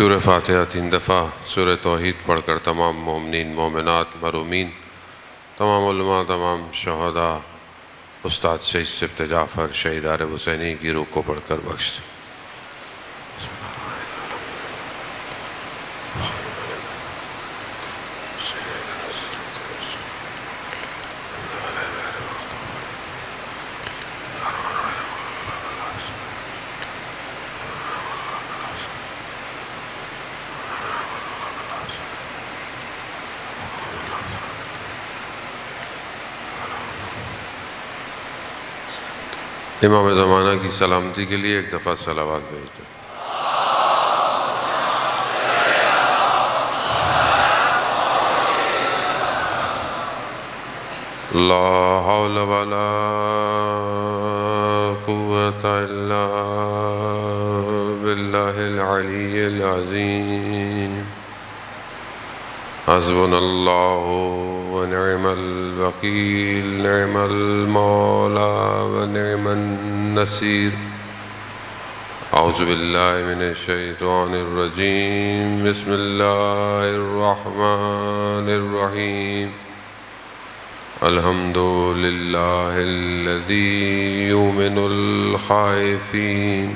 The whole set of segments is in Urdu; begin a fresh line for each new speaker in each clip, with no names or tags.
سورہ فاتحہ 3 دفعہ سورہ توحید پڑھ کر تمام مومنین مومنات محرومین تمام علماء تمام شہداء استاد شہید سبت جعفر شہید عارف حسینی کی روح کو پڑھ کر بخش دیں۔ امام زمانہ کی سلامتی کے لیے ایک دفعہ صلوات بھیج دیں۔ لا حول ولا قوة الا باللہ العلی العظیم حسبنا اللہ ونعم الوکیل نعم المولا ونعم النصیر اعوذ باللہ من الشیطان الرجیم بسم اللہ الرحمن الرحیم الحمد للہ الذی یؤمن الخائفین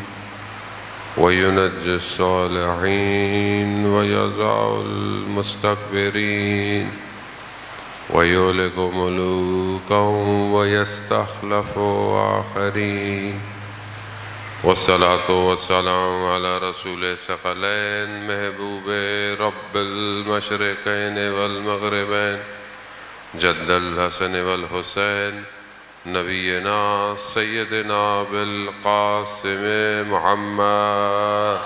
وَيُنَجِّي الصَّالِحِينَ وَيَضَعُ الْمُسْتَكْبِرِينَ وَيُهْلِكُ مُلُوكَهُمْ وَيَسْتَخْلِفُ آخَرِينَ والصلاة والسلام على رسول الثقلين محبوب رب المشرقين والمغربين جد الحسن والحسين نبینا سیدنا بالقاسم محمد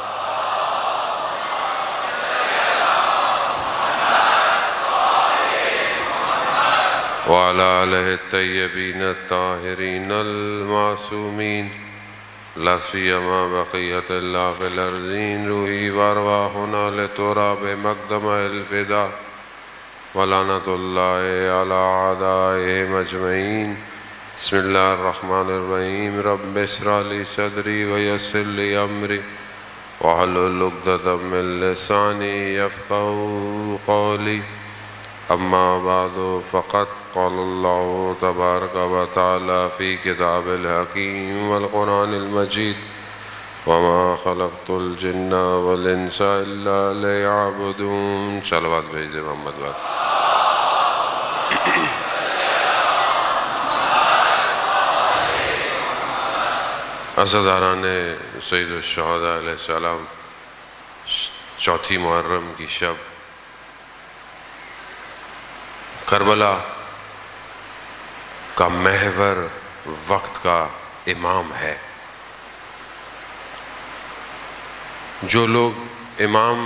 وعلى آلہ الطیبین الطاہرین المعصومین لا سیما بقیت اللہ فی الارضین روحی وارواحنا لتراب مقدم الفدا ولعنت اللہ علی اعدائہم اجمعین بسم اللہ الرحمن الرحیم رب اشرح لی صدری ویسر لی امری واحلل عقدۃ من لسانی یفقہوا قولی اما بعد فقد قال اللہ تبارک و تعالی فی کتاب الحکیم والقرآن المجید وما خلقت الجن والانس الا لیعبدون صلوات بھیج دے محمد بات عزیزان سید الشہداء علیہ السلام چوتھی محرم کی شب کربلا کا محور وقت کا امام ہے۔ جو لوگ امام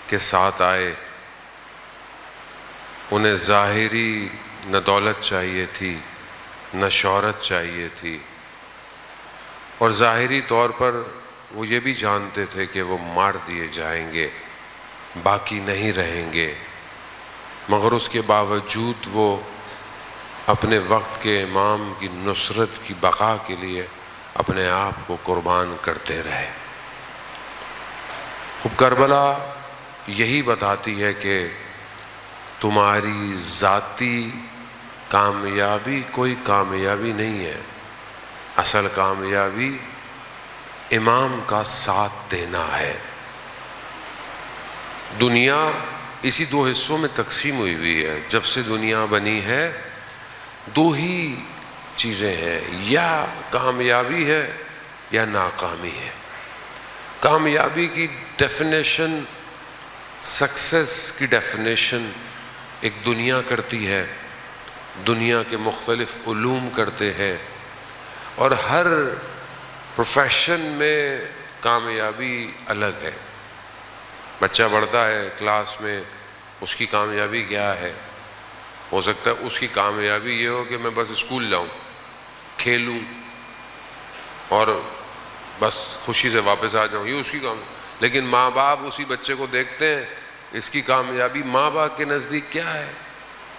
کے ساتھ آئے انہیں ظاہری نہ دولت چاہیے تھی نہ شہرت چاہیے تھی، اور ظاہری طور پر وہ یہ بھی جانتے تھے کہ وہ مار دیے جائیں گے، باقی نہیں رہیں گے، مگر اس کے باوجود وہ اپنے وقت کے امام کی نصرت کی بقا کے لیے اپنے آپ کو قربان کرتے رہے۔ خوب کربلا یہی بتاتی ہے کہ تمہاری ذاتی کامیابی کوئی کامیابی نہیں ہے، اصل کامیابی امام کا ساتھ دینا ہے۔ دنیا اسی دو حصوں میں تقسیم ہوئی ہے۔ جب سے دنیا بنی ہے دو ہی چیزیں ہیں، یا کامیابی ہے یا ناکامی ہے۔ کامیابی کی ڈیفینیشن، سکسیس کی ڈیفینیشن ایک دنیا کرتی ہے، دنیا کے مختلف علوم کرتے ہیں، اور ہر پروفیشن میں کامیابی الگ ہے۔ بچہ پڑھتا ہے کلاس میں، اس کی کامیابی کیا ہے؟ ہو سکتا ہے اس کی کامیابی یہ ہو کہ میں بس اسکول جاؤں، کھیلوں اور بس خوشی سے واپس آ جاؤں، یہ اس کی لیکن ماں باپ اسی بچے کو دیکھتے ہیں، اس کی کامیابی ماں باپ کے نزدیک کیا ہے؟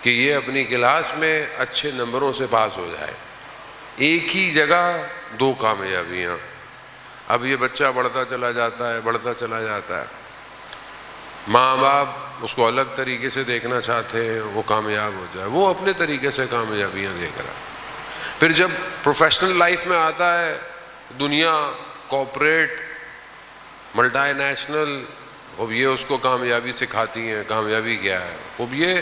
کہ یہ اپنی کلاس میں اچھے نمبروں سے پاس ہو جائے۔ ایک ہی جگہ دو کامیابیاں۔ اب یہ بچہ بڑھتا چلا جاتا ہے، ماں باپ اس کو الگ طریقے سے دیکھنا چاہتے ہیں وہ کامیاب ہو جائے، وہ اپنے طریقے سے کامیابیاں دیکھ رہا ہے۔ پھر جب پروفیشنل لائف میں آتا ہے، دنیا کارپوریٹ ملٹی نیشنل، اب یہ اس کو کامیابی سکھاتی ہیں، کامیابی کیا ہے، اب یہ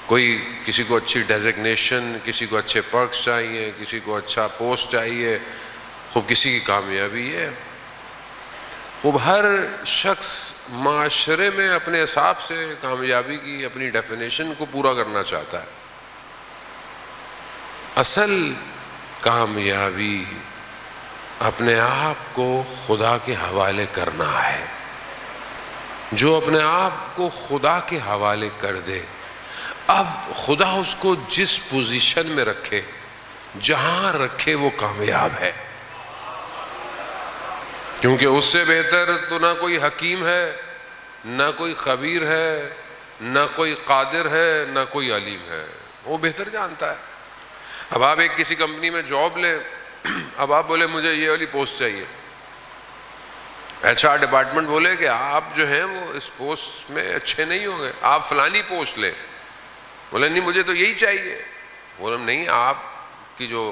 کوئی کسی کو اچھی ڈیزگنیشن، کسی کو اچھے پرکس چاہیے، کسی کو اچھا پوسٹ چاہیے، خوب کسی کی کامیابی ہے۔ خوب ہر شخص معاشرے میں اپنے حساب سے کامیابی کی اپنی ڈیفینیشن کو پورا کرنا چاہتا ہے۔ اصل کامیابی اپنے آپ کو خدا کے حوالے کرنا ہے۔ جو اپنے آپ کو خدا کے حوالے کر دے، اب خدا اس کو جس پوزیشن میں رکھے، جہاں رکھے، وہ کامیاب ہے، کیونکہ اس سے بہتر تو نہ کوئی حکیم ہے، نہ کوئی خبیر ہے، نہ کوئی قادر ہے، نہ کوئی علیم ہے، وہ بہتر جانتا ہے۔ اب آپ ایک کسی کمپنی میں جاب لیں، اب آپ بولے مجھے یہ والی پوسٹ چاہیے، HR ڈپارٹمنٹ بولے کہ آپ جو ہیں وہ اس پوسٹ میں اچھے نہیں ہوں گے، آپ فلانی پوسٹ لیں، بولے نہیں مجھے تو یہی چاہیے، بولے نہیں آپ کی جو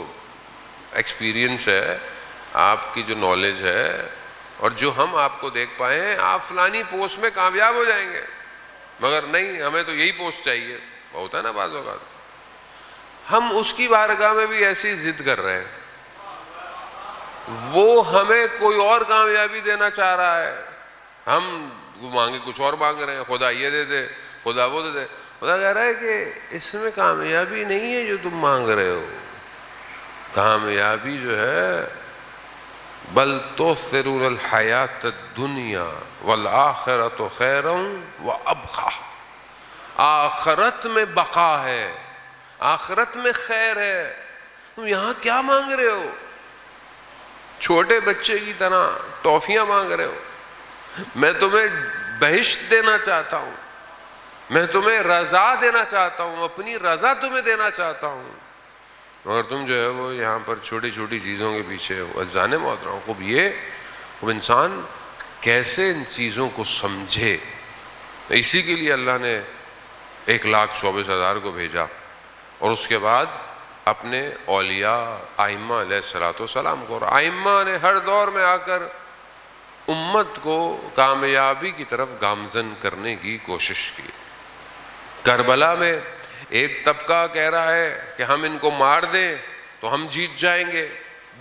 ایکسپیرینس ہے، آپ کی جو نالج ہے اور جو ہم آپ کو دیکھ پائے ہیں، آپ فلانی پوسٹ میں کامیاب ہو جائیں گے، مگر نہیں ہمیں تو یہی پوسٹ چاہیے۔ ہوتا ہے نا بعض اوقات ہم اس کی بارگاہ میں بھی ایسی ضد کر رہے ہیں، وہ ہمیں کوئی اور کامیابی دینا چاہ رہا ہے، ہم مانگے کچھ اور مانگ رہے ہیں، خدا یہ دے دے، خدا وہ دے دے۔ خدا کہہ رہا ہے کہ اس میں کامیابی نہیں ہے جو تم مانگ رہے ہو، کامیابی جو ہے بل تؤثرون الحیات الدنیا والآخرۃ خیر وابقیٰ، آخرت میں بقا ہے، آخرت میں خیر ہے، تم یہاں کیا مانگ رہے ہو؟ چھوٹے بچے کی طرح ٹافیاں مانگ رہے ہو؟ میں تمہیں بہشت دینا چاہتا ہوں، میں تمہیں رضا دینا چاہتا ہوں، اپنی رضا تمہیں دینا چاہتا ہوں، مگر تم جو ہے وہ یہاں پر چھوٹی چھوٹی چیزوں کے پیچھے ہو۔ عزیزان محترم، خوب یہ خوب انسان کیسے ان چیزوں کو سمجھے، اسی کے لیے اللہ نے 1,24,000 کو بھیجا، اور اس کے بعد اپنے اولیاء ائمہ علیہ السلام کو، اور ائمہ نے ہر دور میں آ کر امت کو کامیابی کی طرف گامزن کرنے کی کوشش کی۔ کربلا میں ایک طبقہ کہہ رہا ہے کہ ہم ان کو مار دیں تو ہم جیت جائیں گے،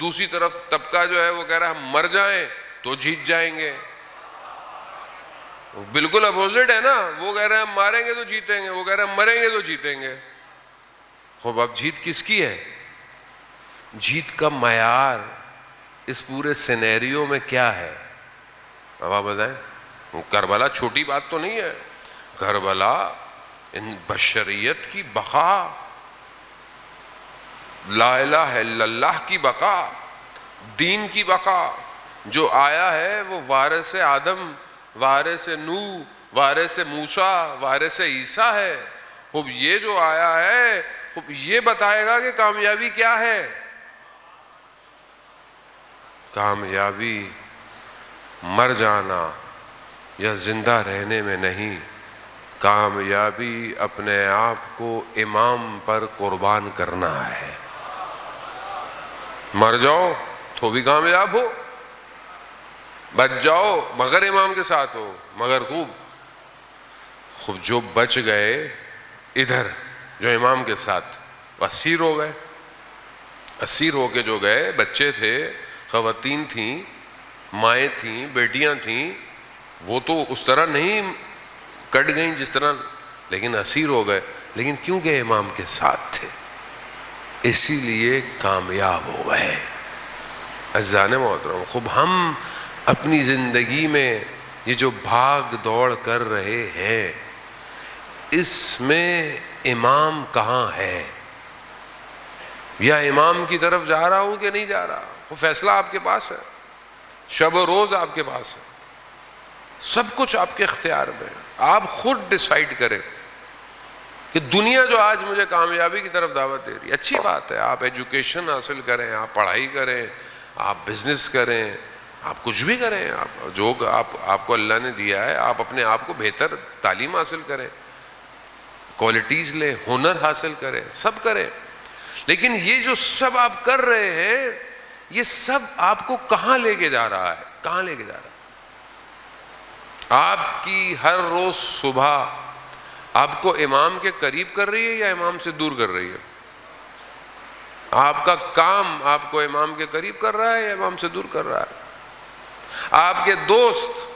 دوسری طرف طبقہ جو ہے وہ کہہ رہا ہے ہم مر جائیں تو جیت جائیں گے۔ بالکل اپوزٹ ہے نا، وہ کہہ رہے ہیں ہم ماریں گے تو جیتیں گے، وہ کہہ رہے ہیں ہم مریں گے تو جیتیں گے۔ خوب اب جیت کس کی ہے؟ جیت کا معیار اس پورے سینیریو میں کیا ہے؟ اب آپ بتائیں، کربلا چھوٹی بات تو نہیں ہے، کربلا ان بشریت کی بقا، لا الہ الا اللہ کی بقا، دین کی بقا، جو آیا ہے وہ وارث آدم، وارث نوح، وارث موسیٰ، وارث عیسیٰ ہے۔ خوب یہ جو آیا ہے خوب یہ بتائے گا کہ کامیابی کیا ہے۔ کامیابی مر جانا یا زندہ رہنے میں نہیں، کامیابی اپنے آپ کو امام پر قربان کرنا ہے۔ مر جاؤ تو بھی کامیاب ہو، بچ جاؤ مگر امام کے ساتھ ہو، مگر خوب جو بچ گئے ادھر، جو امام کے ساتھ اسیر ہو گئے، اسیر ہو کے جو گئے، بچے تھے، خواتین تھیں، مائیں تھیں، بیٹیاں تھیں، وہ تو اس طرح نہیں کٹ گئیں جس طرح، لیکن اسیر ہو گئے، لیکن کیونکہ امام کے ساتھ تھے اسی لیے کامیاب ہو گئے۔ عزیزان محترم، خوب ہم اپنی زندگی میں یہ جو بھاگ دوڑ کر رہے ہیں، اس میں امام کہاں ہے؟ یا امام کی طرف جا رہا ہوں کہ نہیں جا رہا؟ وہ فیصلہ آپ کے پاس ہے، شب و روز آپ کے پاس ہے، سب کچھ آپ کے اختیار میں، آپ خود ڈیسائیڈ کریں کہ دنیا جو آج مجھے کامیابی کی طرف دعوت دے رہی ہے، اچھی بات ہے، آپ ایجوکیشن حاصل کریں، آپ پڑھائی کریں، آپ بزنس کریں، آپ کچھ بھی کریں، آپ جو آپ کو اللہ نے دیا ہے، آپ اپنے آپ کو بہتر تعلیم حاصل کریں، کوالٹیز لیں، ہنر حاصل کریں، سب کریں. لیکن یہ جو سب آپ کر رہے ہیں، یہ سب آپ کو کہاں لے کے جا رہا ہے؟ کہاں لے کے جا رہا ہے؟ آپ کی ہر روز صبح آپ کو امام کے قریب کر رہی ہے یا امام سے دور کر رہی ہے؟ آپ کا کام آپ کو امام کے قریب کر رہا ہے یا امام سے دور کر رہا ہے؟ آپ کے دوست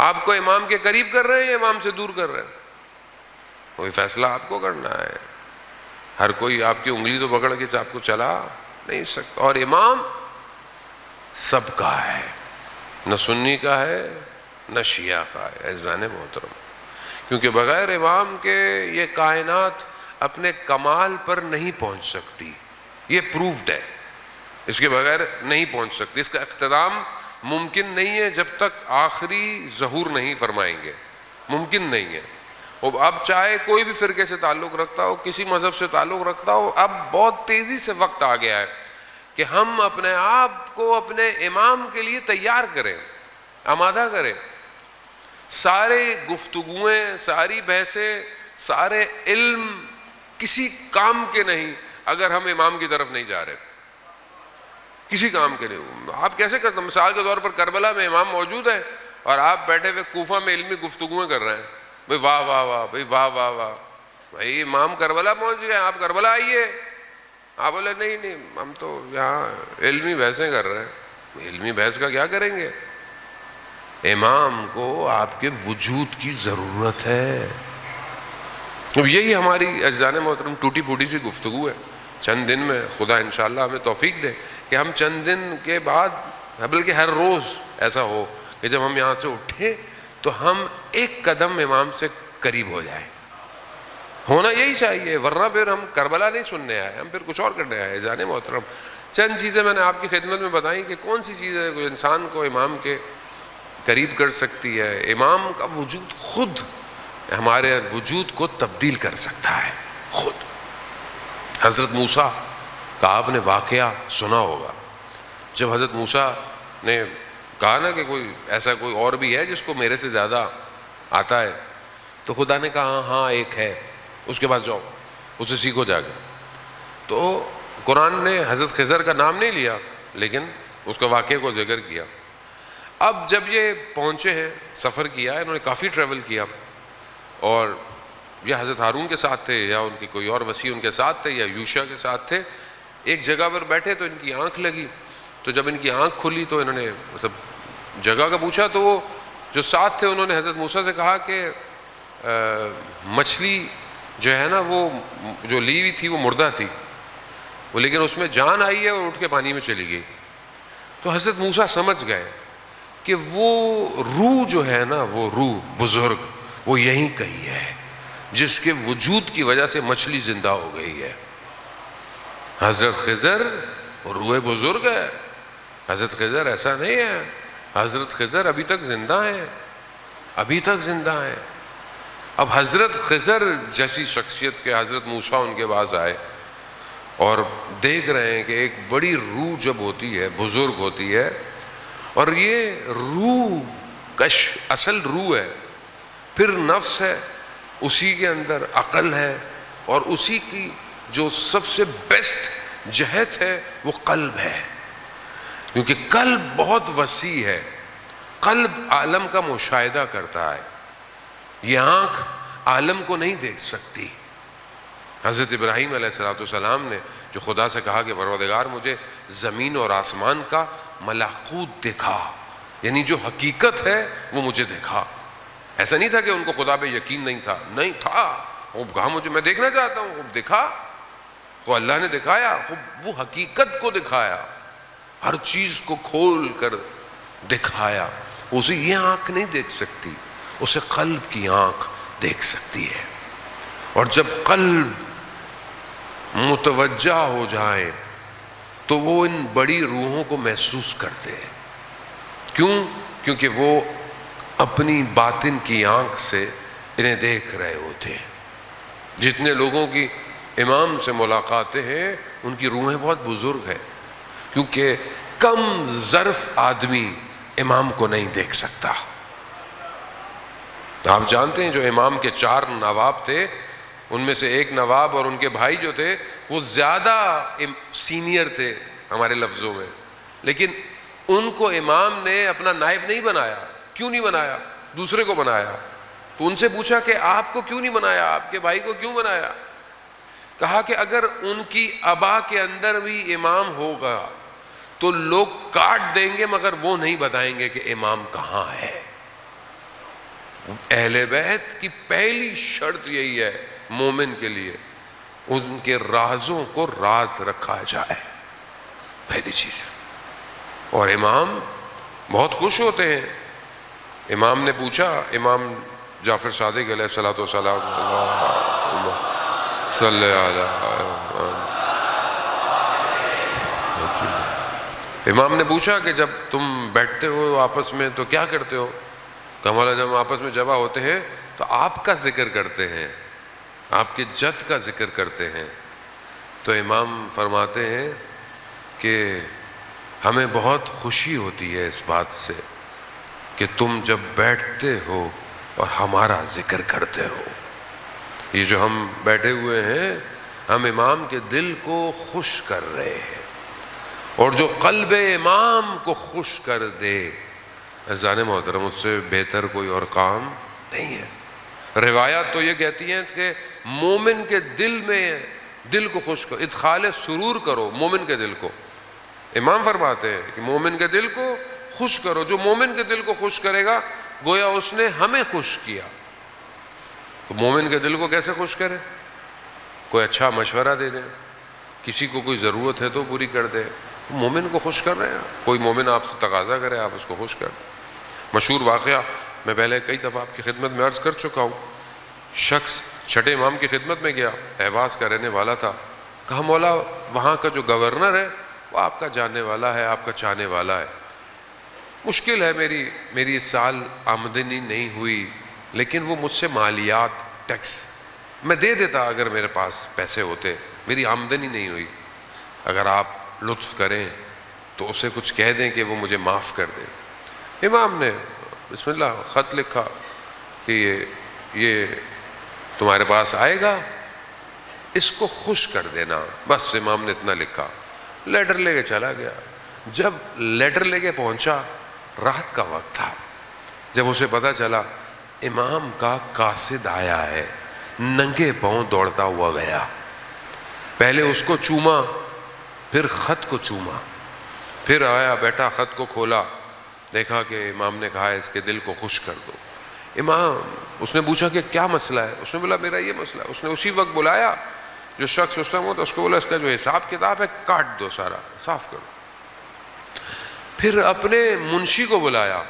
آپ کو امام کے قریب کر رہے ہیں یا امام سے دور کر رہے ہیں؟ کوئی فیصلہ آپ کو کرنا ہے. ہر کوئی آپ کی انگلی تو پکڑ کے آپ کو چلا نہیں سکتا. اور امام سب کا ہے، نہ سنی کا ہے نہ شیعہ کا ہے عزیزان محترم. کیونکہ بغیر امام کے یہ کائنات اپنے کمال پر نہیں پہنچ سکتی. یہ پروفڈ ہے، اس کے بغیر نہیں پہنچ سکتی. اس کا اختتام ممکن نہیں ہے جب تک آخری ظہور نہیں فرمائیں گے، ممکن نہیں ہے. اب چاہے کوئی بھی فرقے سے تعلق رکھتا ہو، کسی مذہب سے تعلق رکھتا ہو، اب بہت تیزی سے وقت آ گیا ہے کہ ہم اپنے آپ کو اپنے امام کے لیے تیار کریں، آمادہ کریں. سارے گفتگویں، ساری بحثیں، سارے علم کسی کام کے نہیں اگر ہم امام کی طرف نہیں جا رہے، کسی کام کے نہیں. آپ کیسے کرتے ہیں؟ مثال کے طور پر کربلا میں امام موجود ہے اور آپ بیٹھے ہوئے کوفہ میں علمی گفتگویں کر رہے ہیں. بھائی واہ واہ واہ، بھائی واہ واہ واہ، بھائی امام کربلا پہنچ گئے، آپ کربلا آئیے. آپ بولے نہیں ہم تو یہاں علمی بحثیں کر رہے ہیں. علمی بحث کا کیا کریں گے؟ امام کو آپ کے وجود کی ضرورت ہے. اب یہی ہماری عزیزان محترم ٹوٹی پھوٹی سی گفتگو ہے. چند دن میں خدا انشاءاللہ ہمیں توفیق دے کہ ہم چند دن کے بعد، بلکہ ہر روز ایسا ہو کہ جب ہم یہاں سے اٹھیں تو ہم ایک قدم امام سے قریب ہو جائیں. ہونا یہی چاہیے، ورنہ پھر ہم کربلا نہیں سننے آئے، ہم پھر کچھ اور کرنے آئے. عزیزان محترم، چند چیزیں میں نے آپ کی خدمت میں بتائیں کہ کون سی چیزیں انسان کو امام کے قریب کر سکتی ہے. امام کا وجود خود ہمارے وجود کو تبدیل کر سکتا ہے خود. حضرت موسیٰ کا آپ نے واقعہ سنا ہوگا. جب حضرت موسیٰ نے کہا نا کہ کوئی اور بھی ہے جس کو میرے سے زیادہ آتا ہے، تو خدا نے کہا ہاں ایک ہے، اس کے پاس جاؤ، اسے سیکھو جا کے. تو قرآن نے حضرت خضر کا نام نہیں لیا لیکن اس کا واقعے کو ذکر کیا. اب جب یہ پہنچے ہیں، سفر کیا ہے، انہوں نے کافی ٹریول کیا، اور یا حضرت ہارون کے ساتھ تھے یا ان کی کوئی اور وسیع ان کے ساتھ تھے یا یوشع کے ساتھ تھے. ایک جگہ پر بیٹھے تو ان کی آنکھ لگی. تو جب ان کی آنکھ کھلی تو انہوں نے جگہ کا پوچھا، تو وہ جو ساتھ تھے انہوں نے حضرت موسیٰ سے کہا کہ مچھلی جو ہے نا وہ جو لی ہوئی تھی وہ مردہ تھی، وہ لیکن اس میں جان آئی ہے اور اٹھ کے پانی میں چلی گئی. تو حضرت موسیٰ سمجھ گئے کہ وہ روح جو ہے نا، وہ روح بزرگ وہ یہیں کہیں ہے جس کے وجود کی وجہ سے مچھلی زندہ ہو گئی ہے. حضرت خضر روح بزرگ ہے. حضرت خضر ایسا نہیں ہے. حضرت خضر ابھی تک زندہ ہیں، ابھی تک زندہ ہیں. اب حضرت خضر جیسی شخصیت کے حضرت موسیٰ ان کے پاس آئے اور دیکھ رہے ہیں کہ ایک بڑی روح جب ہوتی ہے، بزرگ ہوتی ہے، اور یہ روح کش اصل روح ہے، پھر نفس ہے، اسی کے اندر عقل ہے، اور اسی کی جو سب سے بیسٹ جہت ہے وہ قلب ہے. کیونکہ قلب بہت وسیع ہے. قلب عالم کا مشاہدہ کرتا ہے، یہ آنکھ عالم کو نہیں دیکھ سکتی. حضرت ابراہیم علیہ السلام نے جو خدا سے کہا کہ پروردگار مجھے زمین اور آسمان کا ملکوت دکھا، یعنی جو حقیقت ہے وہ مجھے دکھا. ایسا نہیں تھا کہ ان کو خدا پہ یقین نہیں تھا، نہیں تھا. وہ کہا مجھے، میں دیکھنا چاہتا ہوں. وہ دکھا، وہ اللہ نے دکھایا، وہ حقیقت کو دکھایا، ہر چیز کو کھول کر دکھایا. اسے یہ آنکھ نہیں دیکھ سکتی، اسے قلب کی آنکھ دیکھ سکتی ہے. اور جب قلب متوجہ ہو جائے تو وہ ان بڑی روحوں کو محسوس کرتے ہیں. کیوں؟ کیونکہ وہ اپنی باطن کی آنکھ سے انہیں دیکھ رہے ہوتے ہیں. جتنے لوگوں کی امام سے ملاقاتیں ہیں ان کی روحیں بہت بزرگ ہیں، کیونکہ کم ظرف آدمی امام کو نہیں دیکھ سکتا۔ آپ جانتے ہیں جو امام کے 4 نواب تھے، ان میں سے ایک نواب اور ان کے بھائی جو تھے وہ زیادہ سینئر تھے ہمارے لفظوں میں، لیکن ان کو امام نے اپنا نائب نہیں بنایا۔ کیوں نہیں بنایا؟ دوسرے کو بنایا۔ تو ان سے پوچھا کہ آپ کو کیوں نہیں بنایا، آپ کے بھائی کو کیوں بنایا؟ کہا کہ اگر ان کی ابا کے اندر بھی امام ہوگا تو لوگ کاٹ دیں گے مگر وہ نہیں بتائیں گے کہ امام کہاں ہے۔ اہل بیت کی پہلی شرط یہی ہے مومن کے لیے، ان کے رازوں کو راز رکھا جائے، پہلی چیز۔ اور امام بہت خوش ہوتے ہیں۔ امام نے پوچھا، امام جعفر صادق علیہ الصلوۃ والسلام، اللہم صلی علی، امام نے پوچھا کہ جب تم بیٹھتے ہو آپس میں تو کیا کرتے ہو؟ کہ مولا جب ہم آپس میں جمع ہوتے ہیں تو آپ کا ذکر کرتے ہیں، آپ کے جد کا ذکر کرتے ہیں۔ تو امام فرماتے ہیں کہ ہمیں بہت خوشی ہوتی ہے اس بات سے کہ تم جب بیٹھتے ہو اور ہمارا ذکر کرتے ہو۔ یہ جو ہم بیٹھے ہوئے ہیں، ہم امام کے دل کو خوش کر رہے ہیں، اور جو قلب امام کو خوش کر دے، عزیزان محترم، اس سے بہتر کوئی اور کام نہیں ہے۔ روایات تو یہ کہتی ہیں کہ مومن کے دل میں، دل کو خوش کرو، ادخال سرور کرو مومن کے دل کو۔ امام فرماتے ہیں کہ مومن کے دل کو خوش کرو۔ جو مومن کے دل کو خوش کرے گا گویا اس نے ہمیں خوش کیا۔ تو مومن کے دل کو کیسے خوش کرے؟ کوئی اچھا مشورہ دے دیں، کسی کو کوئی ضرورت ہے تو پوری کر دیں، مومن کو خوش کر رہے ہیں۔ کوئی مومن آپ سے تقاضا کرے، آپ اس کو خوش کر دیں۔ مشہور واقعہ میں پہلے کئی دفعہ آپ کی خدمت میں عرض کر چکا ہوں۔ شخص چھٹے امام کی خدمت میں گیا، اہواز کا رہنے والا تھا۔ کہا مولا وہاں کا جو گورنر ہے وہ آپ کا جاننے والا ہے، آپ کا چاہنے والا ہے، مشکل ہے، میری اس سال آمدنی نہیں ہوئی، لیکن وہ مجھ سے مالیات، ٹیکس میں دے دیتا اگر میرے پاس پیسے ہوتے، میری آمدنی نہیں ہوئی، اگر آپ لطف کریں تو اسے کچھ کہہ دیں کہ وہ مجھے معاف کر دے۔ امام نے بسم اللہ خط لکھا کہ یہ تمہارے پاس آئے گا، اس کو خوش کر دینا، بس امام نے اتنا لکھا۔ لیٹر لے کے چلا گیا۔ جب لیٹر لے کے پہنچا رات کا وقت تھا، جب اسے پتا چلا امام کا قاصد آیا ہے، ننگے پاؤں دوڑتا ہوا گیا، پہلے اس کو چوما، پھر خط کو چوما، پھر آیا بیٹا خط کو کھولا، دیکھا کہ امام نے کہا ہے اس کے دل کو خوش کر دو۔ امام، اس نے پوچھا کہ کیا مسئلہ ہے؟ اس نے بولا میرا یہ مسئلہ ہے۔ اس نے اسی وقت بلایا جو شخص اس میں تھا، اس کو بولا اس کا جو حساب کتاب ہے کاٹ دو، سارا صاف کرو۔ پھر اپنے منشی کو بلایا،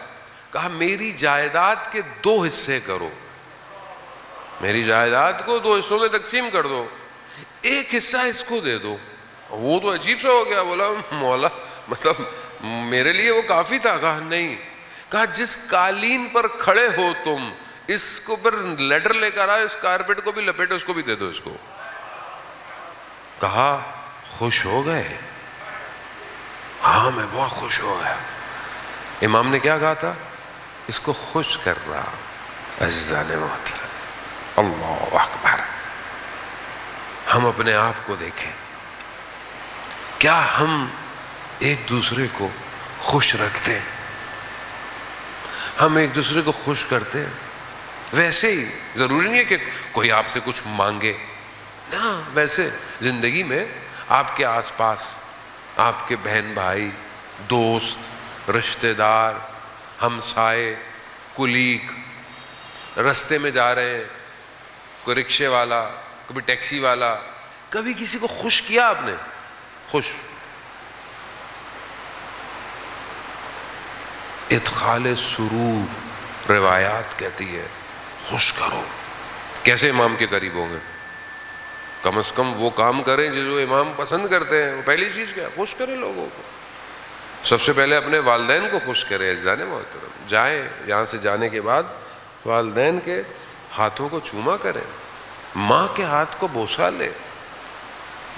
کہا میری جائیداد کے 2 حصے کرو، میری جائیداد کو 2 حصوں میں تقسیم کر دو، ایک حصہ اس کو دے دو۔ وہ تو عجیب سا ہو گیا، بولا مولا مطلب میرے لیے وہ کافی تھا؟ کہا نہیں۔ کہا جس قالین پر کھڑے ہو تم، اس کو پر لیٹر لے کر آئے، اس کارپیٹ کو بھی لپیٹو، اس کو بھی دے دو اس کو۔ کہا خوش ہو گئے؟ ہاں میں بہت خوش ہو گیا۔ امام نے کیا کہا تھا؟ اس کو خوش کر رہا۔ عزیزان محترم، اللہ اکبر، ہم اپنے آپ کو دیکھیں، کیا ہم ایک دوسرے کو خوش رکھتے ہیں؟ ہم ایک دوسرے کو خوش کرتے ہیں؟ ویسے ہی، ضروری نہیں ہے کہ کوئی آپ سے کچھ مانگے، نہ، ویسے زندگی میں آپ کے آس پاس آپ کے بہن بھائی، دوست، رشتہ دار، ہمسائے، کولیگ، رستے میں جا رہے ہیں، کوئی رکشے والا، کبھی ٹیکسی والا، کبھی کسی کو خوش کیا آپ نے؟ خوش، ادخال سرور، روایات کہتی ہے خوش کرو۔ کیسے امام کے قریب ہوں گے؟ کم از کم وہ کام کریں جو امام پسند کرتے ہیں۔ پہلی چیز کیا؟ خوش کریں لوگوں کو۔ سب سے پہلے اپنے والدین کو خوش کریں۔ عزیزان محترم، جائیں یہاں سے جانے کے بعد والدین کے ہاتھوں کو چوما کریں، ماں کے ہاتھ کو بوسہ لیں۔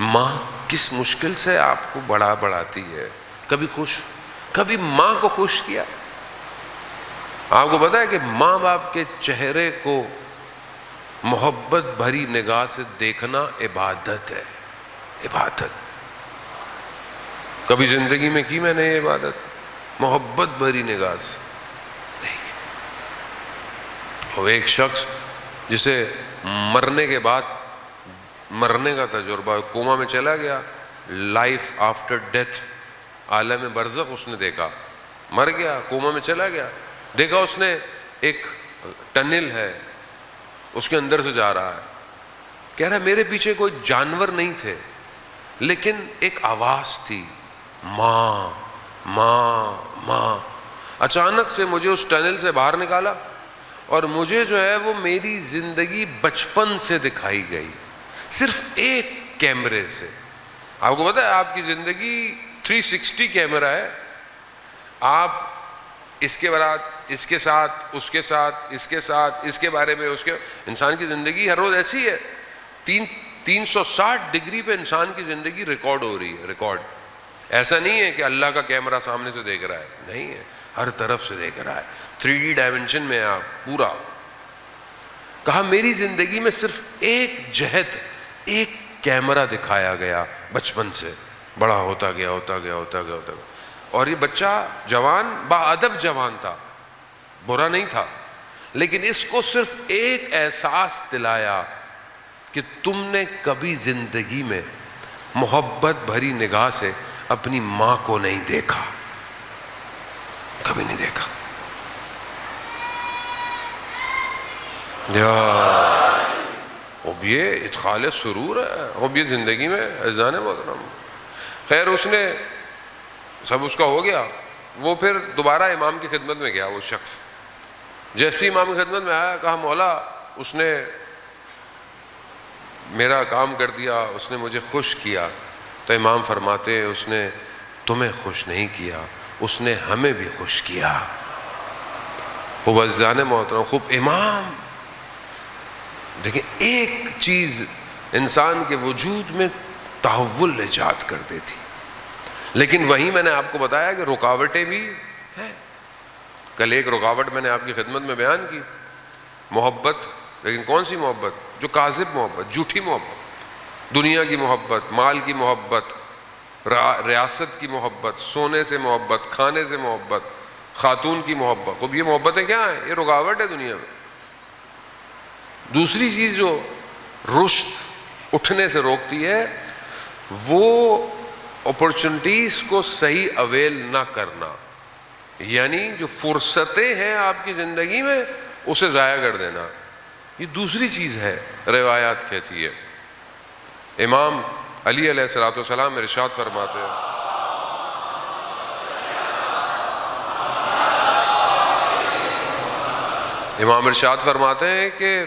ماں کس مشکل سے آپ کو بڑھاتی ہے، کبھی خوش، کبھی ماں کو خوش کیا، آپ کو پتا ہے کہ ماں باپ کے چہرے کو محبت بھری نگاہ سے دیکھنا عبادت ہے، عبادت. کبھی زندگی میں کی میں نے یہ عبادت محبت بھری نگاہ سے نہیں. اور ایک شخص جسے مرنے کے بعد مرنے کا تجربہ، کوما میں چلا گیا، لائف آفٹر ڈیتھ، عالم برزخ اس نے دیکھا، مر گیا، کوما میں چلا گیا، دیکھا اس نے ایک ٹنل ہے، اس کے اندر سے جا رہا ہے، کہہ رہا میرے پیچھے کوئی جانور نہیں تھے لیکن ایک آواز تھی، ماں ماں ماں. اچانک سے مجھے اس ٹنل سے باہر نکالا اور مجھے جو ہے وہ میری زندگی بچپن سے دکھائی گئی، صرف ایک کیمرے سے. آپ کو پتا ہے آپ کی زندگی 360 کیمرہ ہے، آپ اس کے بعد اس کے ساتھ، اس کے ساتھ، اس کے ساتھ، اس کے بارے میں، اس کے، انسان کی زندگی ہر روز ایسی ہے، 360 ڈگری پہ انسان کی زندگی ریکارڈ ہو رہی ہے، ریکارڈ. ایسا نہیں ہے کہ اللہ کا کیمرہ سامنے سے دیکھ رہا ہے، نہیں ہے، ہر طرف سے دیکھ رہا ہے، 3D ڈائمنشن میں آپ پورا. کہا میری زندگی میں صرف ایک جہت، ایک کیمرہ دکھایا گیا بچپن سے، بڑا ہوتا گیا ہوتا گیا ہوتا گیا ہوتا گیا. اور یہ بچہ جوان، باادب جوان تھا، برا نہیں تھا، لیکن اس کو صرف ایک احساس دلایا کہ تم نے کبھی زندگی میں محبت بھری نگاہ سے اپنی ماں کو نہیں دیکھا، کبھی نہیں دیکھا. اب یہ ادخال سرور ہے، اب یہ زندگی میں عزیزان محترم. خیر اس نے سب اس کا ہو گیا، وہ پھر دوبارہ امام کی خدمت میں گیا. وہ شخص جیسے ہی امام کی خدمت میں آیا، کہا مولا اس نے میرا کام کر دیا، اس نے مجھے خوش کیا. تو امام فرماتے اس نے تمہیں خوش نہیں کیا، اس نے ہمیں بھی خوش کیا. خوب عزیزان محترم، خوب امام دیکھیں ایک چیز انسان کے وجود میں تحول ایجاد کر دیتی. لیکن وہیں میں نے آپ کو بتایا کہ رکاوٹیں بھی ہیں. کل ایک رکاوٹ میں نے آپ کی خدمت میں بیان کی، محبت. لیکن کون سی محبت؟ جو کاذب محبت، جھوٹی محبت، دنیا کی محبت، مال کی محبت، ریاست کی محبت، سونے سے محبت، کھانے سے محبت، خاتون کی محبت. اب یہ محبتیں کیا ہیں؟ یہ رکاوٹ ہے دنیا میں. دوسری چیز جو رشد اٹھنے سے روکتی ہے وہ اپرچونٹیز کو صحیح اویل نہ کرنا، یعنی جو فرصتیں ہیں آپ کی زندگی میں اسے ضائع کر دینا. یہ دوسری چیز ہے، روایات کہتی ہے. امام علی علیہ الصلوۃ والسلام ارشاد فرماتے ہیں، امام ارشاد فرماتے ہیں کہ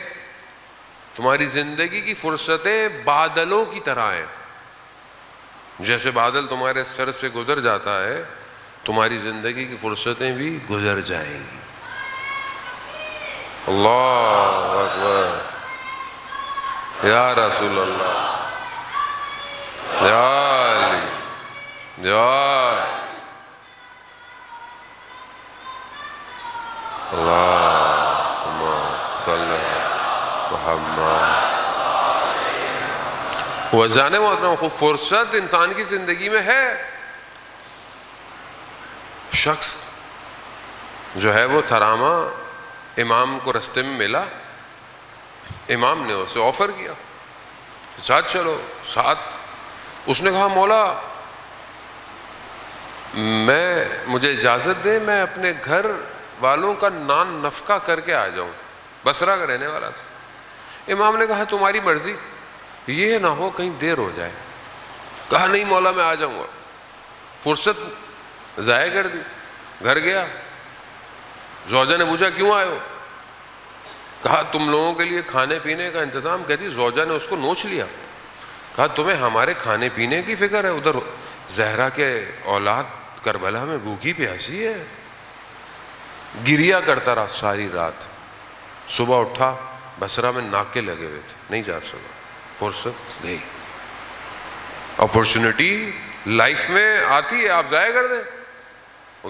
تمہاری زندگی کی فرصتیں بادلوں کی طرح ہیں. جیسے بادل تمہارے سر سے گزر جاتا ہے، تمہاری زندگی کی فرصتیں بھی گزر جائیں گی. اللہ اکبر، یا رسول اللہ، یا علی، یا اللہم صلی محمد. وزان محترم، خوب فرصت انسان کی زندگی میں ہے. شخص جو ہے وہ تھرامہ امام کو رستے میں ملا، امام نے اسے آفر کیا ساتھ چلو ساتھ. اس نے کہا مولا مجھے اجازت دے، میں اپنے گھر والوں کا نان نفقہ کر کے آ جاؤں. بصرہ کا رہنے والا تھا. امام نے کہا تمہاری مرضی، یہ نہ ہو کہیں دیر ہو جائے. کہا نہیں مولا میں آ جاؤں گا. فرصت ضائع کر دی. گھر گیا، زوجہ نے پوچھا کیوں آئے ہو؟ کہا تم لوگوں کے لیے کھانے پینے کا انتظام. کہتی زوجہ نے اس کو نوچ لیا. کہا تمہیں ہمارے کھانے پینے کی فکر ہے؟ ادھر زہرا کے اولاد کربلا میں بھوکی پیاسی ہے. گریا کرتا رہا ساری رات. صبح اٹھا، بصرہ میں ناکے لگے ہوئے تھے، نہیں جا سکا. فرصت گئی. اپرچونٹی لائف میں آتی ہے، آپ ضائع کر دیں.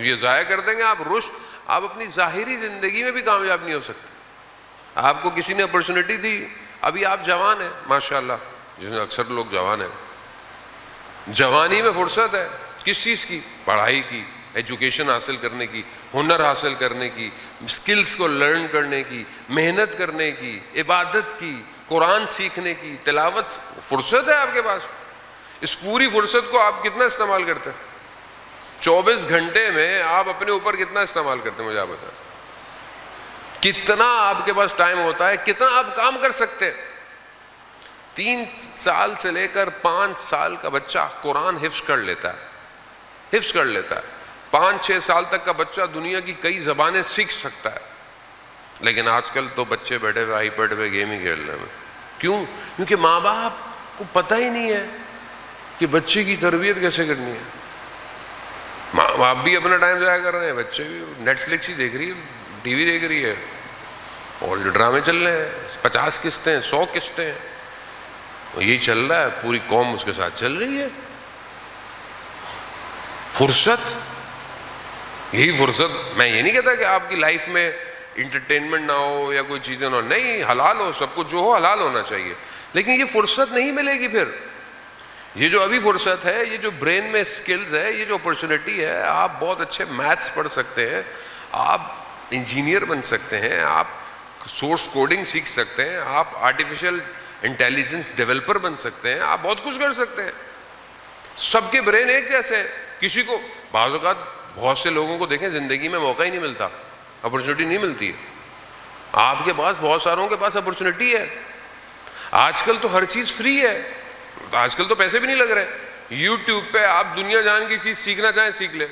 یہ ضائع کر دیں گے آپ رشد. آپ اپنی ظاہری زندگی میں بھی کامیاب نہیں ہو سکتے. آپ کو کسی نے اپرچونٹی دی, ابھی آپ جوان ہیں ماشاءاللہ, جس میں اکثر لوگ جوان ہیں, جوانی میں فرصت ہے کس چیز کی؟ پڑھائی کی, ایجوکیشن حاصل کرنے کی, ہنر حاصل کرنے کی, سکلز کو لرن کرنے کی, محنت کرنے کی, عبادت کی, قرآن سیکھنے کی, تلاوت. فرصت ہے آپ کے پاس. اس پوری فرصت کو آپ کتنا استعمال کرتے ہیں؟ 24 گھنٹے میں آپ اپنے اوپر کتنا استعمال کرتے ہیں مجھے آپ بتائیں. کتنا آپ کے پاس ٹائم ہوتا ہے, کتنا آپ کام کر سکتے ہیں؟ 3 سال سے لے کر 5 سال کا بچہ قرآن حفظ کر لیتا ہے, حفظ کر لیتا ہے. 5-6 سال تک کا بچہ دنیا کی کئی زبانیں سیکھ سکتا ہے. لیکن آج کل تو بچے بیٹھے ہوئے آئی پیڈ پہ گیم ہی کھیل رہے ہیں. کیوں؟ کیونکہ ماں باپ کو پتہ ہی نہیں ہے کہ بچے کی تربیت کیسے کرنی ہے. ماں باپ بھی اپنا ٹائم ضائع کر رہے ہیں, بچے بھی نیٹ فلکس ہی دیکھ رہی ہے, ٹی وی دیکھ رہی ہے, اور جو ڈرامے چل رہے ہیں 50 قسطیں 100 قسطیں, یہی چل رہا ہے, پوری قوم اس کے ساتھ چل رہی ہے. فرصت, یہی فرصت. میں یہ نہیں کہتا کہ آپ کی لائف میں انٹرٹینمنٹ نہ ہو یا کوئی چیزیں نہ ہو, نہیں, حلال ہو, سب کچھ جو ہو حلال ہونا چاہیے, لیکن یہ فرصت نہیں ملے گی پھر. یہ جو ابھی فرصت ہے, یہ جو برین میں سکلز ہے, یہ جو اپرچونٹی ہے, آپ بہت اچھے میتھس پڑھ سکتے ہیں, آپ انجینئر بن سکتے ہیں, آپ سورس کوڈنگ سیکھ سکتے ہیں, آپ آرٹیفیشل انٹیلیجنس ڈیولپر بن سکتے ہیں, آپ بہت کچھ کر سکتے ہیں. سب کے برین ایک جیسے ہیں. کسی کو بعض اوقات بہت سے لوگوں کو دیکھیں زندگی میں موقع ہی نہیں ملتا, اپرچونٹی نہیں ملتی ہے. آپ کے پاس, بہت ساروں کے پاس اپرچونٹی ہے. آج کل تو ہر چیز فری ہے, آج کل تو پیسے بھی نہیں لگ رہے. یوٹیوب پہ آپ دنیا جان کی چیز سیکھنا چاہیں سیکھ لیں,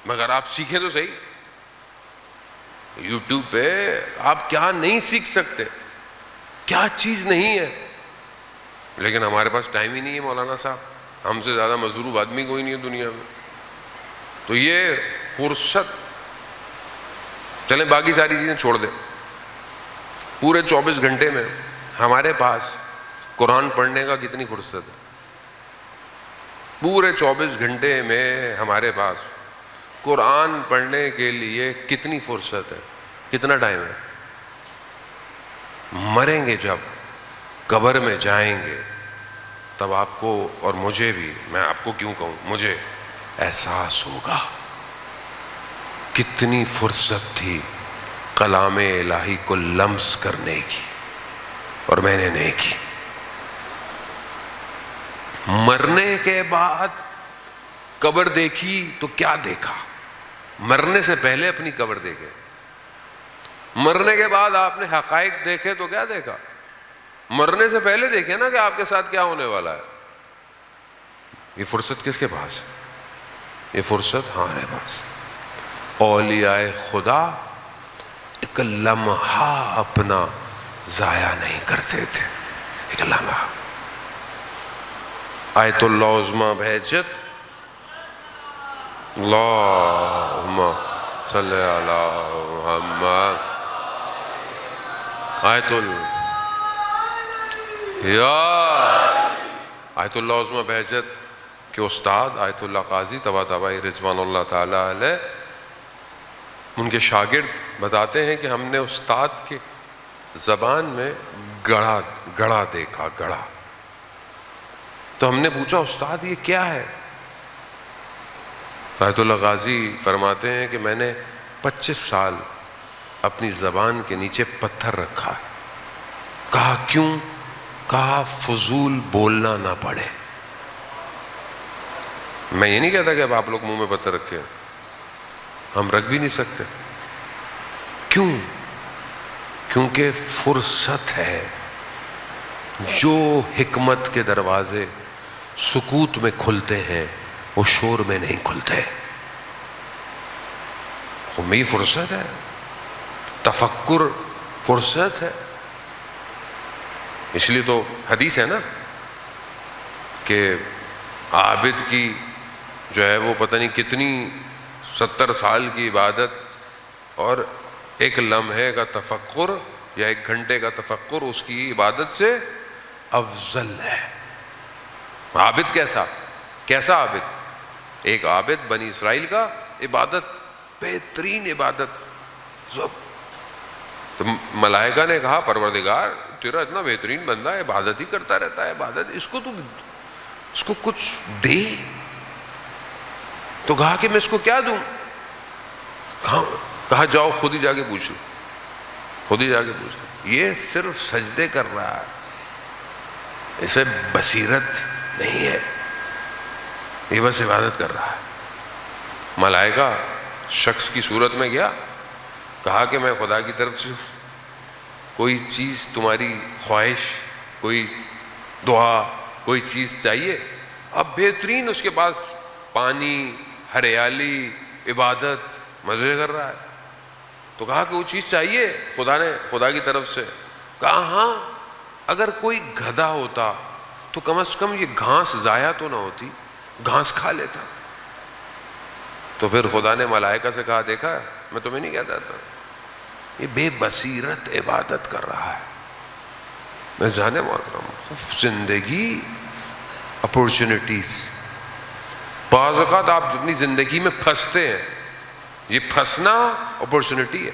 مگر آپ سیکھیں تو صحیح. یوٹیوب پہ آپ کیا نہیں سیکھ سکتے, کیا چیز نہیں ہے. لیکن ہمارے پاس ٹائم ہی نہیں ہے مولانا صاحب, ہم سے زیادہ مصروف آدمی کوئی نہیں ہے دنیا میں. تو یہ فرصت, چلیں باقی ساری چیزیں چھوڑ دیں. پورے 24 گھنٹے میں ہمارے پاس قرآن پڑھنے کا کتنی فرصت ہے؟ پورے 24 گھنٹے میں ہمارے پاس قرآن پڑھنے کے لیے کتنی فرصت ہے, کتنا ٹائم ہے؟ مریں گے جب, قبر میں جائیں گے, تب آپ کو اور مجھے بھی, میں آپ کو کیوں کہوں, مجھے احساس ہوگا کتنی فرصت تھی کلام الہی کو لمس کرنے کی, اور میں نے نہیں کی. مرنے کے بعد قبر دیکھی تو کیا دیکھا؟ مرنے سے پہلے اپنی قبر دیکھے, مرنے کے بعد آپ نے حقائق دیکھے تو کیا دیکھا؟ مرنے سے پہلے دیکھے نا کہ آپ کے ساتھ کیا ہونے والا ہے. یہ فرصت کس کے پاس ہے؟ یہ فرصت ہمارے پاس. اولیاء خدا ایک لمحہ اپنا ضائع نہیں کرتے تھے, ایک لمحہ. آیت اللہ عظمیٰ بہجت, اللہم صلی علی محمد. آیت اللہ عظمیٰ بہجت کے استاد آیت اللہ قاضی طباطبائی رضوان اللہ تعالیٰ علیہ, ان کے شاگرد بتاتے ہیں کہ ہم نے استاد کے زبان میں گڑھا دیکھا, گڑھا. تو ہم نے پوچھا استاد یہ کیا ہے؟ آیت اللہ غازی فرماتے ہیں کہ میں نے 25 سال اپنی زبان کے نیچے پتھر رکھا ہے. کہا کیوں؟ کہا فضول بولنا نہ پڑے. میں یہ نہیں کہتا کہ اب آپ لوگ منہ میں پتھر رکھے, ہم رکھ بھی نہیں سکتے. کیوں؟ کیونکہ فرصت ہے. جو حکمت کے دروازے سکوت میں کھلتے ہیں وہ شور میں نہیں کھلتے. ہمیں فرصت ہے, تفکر فرصت ہے. اس لیے تو حدیث ہے نا کہ عابد کی جو ہے وہ پتہ نہیں کتنی 70 سال کی عبادت اور 1 لمحے کا تفکر یا 1 گھنٹے کا تفکر اس کی عبادت سے افضل ہے. عابد کیسا عابد؟ ایک عابد بنی اسرائیل کا عبادت بہترین عبادت سب. تو ملائکہ نے کہا پروردگار تیرا اتنا بہترین بندہ ہے، عبادت ہی کرتا رہتا ہے، عبادت، اس کو کچھ دے. تو کہا کہ میں اس کو کیا دوں؟ کہا جاؤ خود ہی جا کے پوچھ لو، خود ہی جا کے پوچھ لو. یہ صرف سجدے کر رہا ہے، اسے بصیرت نہیں ہے، یہ بس عبادت کر رہا ہے. ملائکہ شخص کی صورت میں گیا، کہا کہ میں خدا کی طرف سے کوئی چیز، تمہاری خواہش، کوئی دعا، کوئی چیز چاہیے؟ اب بہترین اس کے پاس پانی، ہریالی، عبادت، مزے کر رہا ہے. تو کہا کہ وہ چیز چاہیے خدا کی طرف سے؟ کہا ہاں، اگر کوئی گدھا ہوتا تو کم از کم یہ گھاس ضائع تو نہ ہوتی، گھاس کھا لیتا. تو پھر خدا نے ملائکہ سے کہا دیکھا میں تمہیں نہیں کہتا تھا، یہ بے بصیرت عبادت کر رہا ہے. میں جانے محترم زندگی اپورچونٹیز، بعض اوقات آپ اپنی زندگی میں پھنستے ہیں، یہ پھنسنا اپورچونٹی ہے.